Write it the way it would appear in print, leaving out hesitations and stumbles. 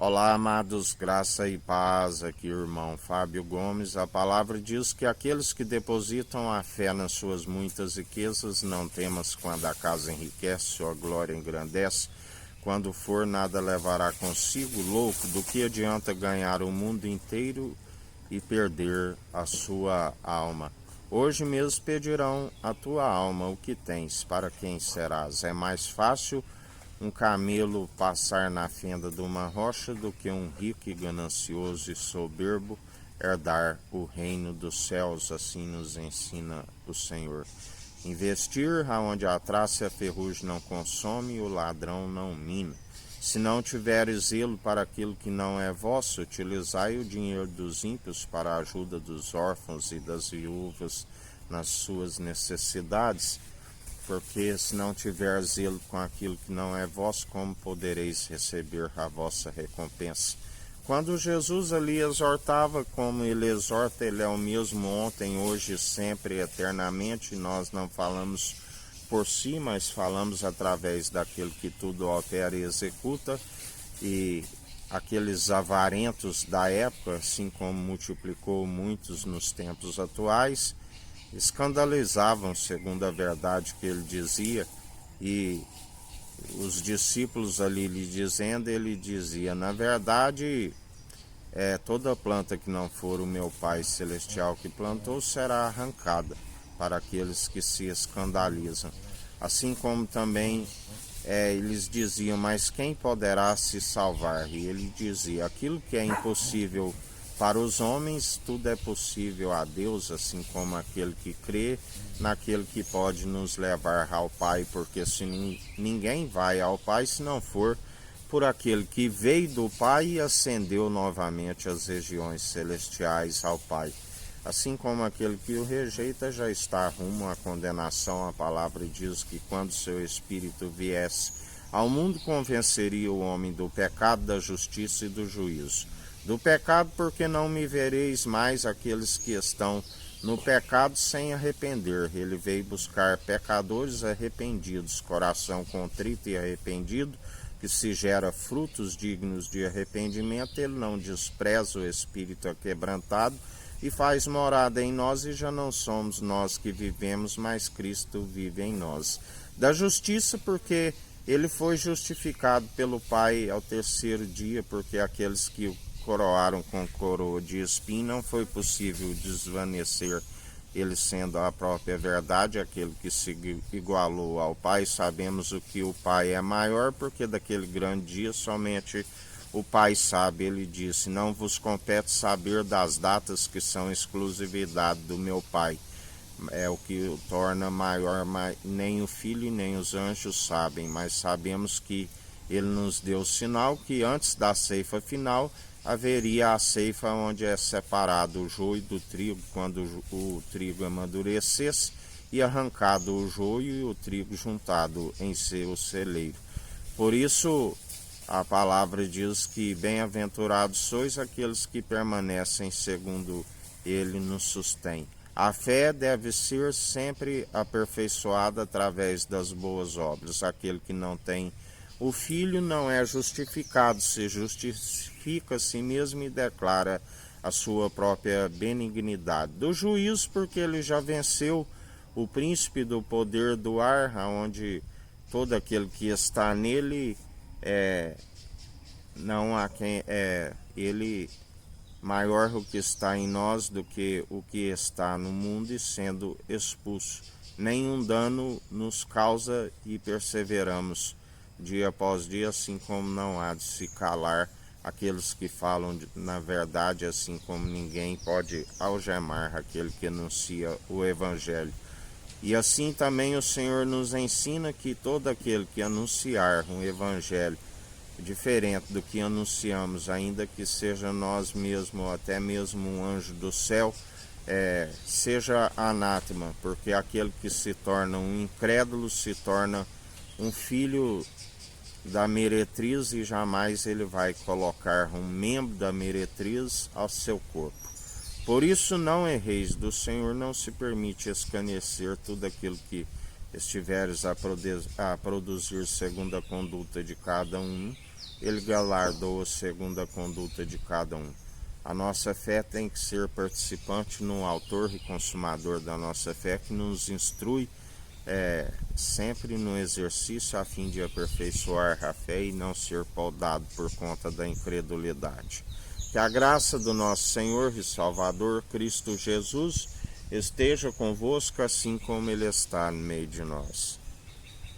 Olá, amados, graça e paz, aqui irmão Fábio Gomes. A palavra diz que aqueles que depositam a fé nas suas muitas riquezas, não temas quando a casa enriquece, sua glória engrandece. Quando for, nada levará consigo, louco, do que adianta ganhar o mundo inteiro e perder a sua alma. Hoje mesmo pedirão a tua alma o que tens, para quem serás. É mais fácil um camelo passar na fenda de uma rocha do que um rico e ganancioso e soberbo herdar o reino dos céus, assim nos ensina o Senhor. Investir aonde a traça e a ferrugem não consome e o ladrão não mina. Se não tiveres zelo para aquilo que não é vosso, utilizai o dinheiro dos ímpios para a ajuda dos órfãos e das viúvas nas suas necessidades. Porque se não tiver zelo com aquilo que não é vosso, como podereis receber a vossa recompensa? Quando Jesus ali exortava, como ele exorta, ele é o mesmo ontem, hoje, sempre, eternamente. Nós não falamos por si, mas falamos através daquele que tudo opera e executa. E aqueles avarentos da época, assim como multiplicou muitos nos tempos atuais, escandalizavam, segundo a verdade que ele dizia, e os discípulos ali lhe dizendo, ele dizia, na verdade, toda planta que não for o meu Pai Celestial que plantou será arrancada para aqueles que se escandalizam. Assim como também eles diziam, mas quem poderá se salvar? E ele dizia, aquilo que é impossível para os homens, tudo é possível a Deus, assim como aquele que crê naquele que pode nos levar ao Pai, porque se ninguém vai ao Pai se não for por aquele que veio do Pai e ascendeu novamente às regiões celestiais ao Pai. Assim como aquele que o rejeita já está rumo à condenação, a palavra diz que quando seu Espírito viesse ao mundo, convenceria o homem do pecado, da justiça e do juízo. Do pecado, porque não me vereis mais aqueles que estão no pecado sem arrepender. Ele veio buscar pecadores arrependidos, coração contrito e arrependido, que se gera frutos dignos de arrependimento. Ele não despreza o espírito aquebrantado e faz morada em nós, e já não somos nós que vivemos, mas Cristo vive em nós. Da justiça, porque ele foi justificado pelo Pai ao terceiro dia, porque aqueles que o coroaram com coroa de espinho, não foi possível desvanecer ele sendo a própria verdade, aquele que se igualou ao Pai. Sabemos o que o Pai é maior, porque daquele grande dia somente o Pai sabe. Ele disse, não vos compete saber das datas que são exclusividade do meu Pai. É o que o torna maior, nem o Filho nem os anjos sabem, mas sabemos que ele nos deu o sinal que antes da ceifa final haveria a ceifa onde é separado o joio do trigo, quando o trigo amadurecesse, e arrancado o joio e o trigo juntado em seu celeiro. Por isso, a palavra diz que bem-aventurados sois aqueles que permanecem segundo ele nos sustém. A fé deve ser sempre aperfeiçoada através das boas obras. Aquele que não tem o Filho não é justificado, se justifica a si mesmo e declara a sua própria benignidade. Do juízo, porque ele já venceu o príncipe do poder do ar, onde todo aquele que está nele não há quem ele maior o que está em nós do que o que está no mundo, e sendo expulso, nenhum dano nos causa e perseveramos dia após dia, assim como não há de se calar aqueles que falam na verdade, assim como ninguém pode algemar aquele que anuncia o Evangelho. E assim também o Senhor nos ensina que todo aquele que anunciar um Evangelho diferente do que anunciamos, ainda que seja nós mesmos ou até mesmo um anjo do céu, seja anátema, porque aquele que se torna um incrédulo se torna um filho da meretriz, e jamais ele vai colocar um membro da meretriz ao seu corpo. Por isso não erreis, do Senhor não se permite escarnecer tudo aquilo que estiveres a produzir segundo a conduta de cada um, Ele galardoa segundo a conduta de cada um. A nossa fé tem que ser participante no autor e consumador da nossa fé, que nos instrui sempre no exercício a fim de aperfeiçoar a fé e não ser podado por conta da incredulidade. Que a graça do nosso Senhor e Salvador Cristo Jesus esteja convosco, assim como Ele está no meio de nós.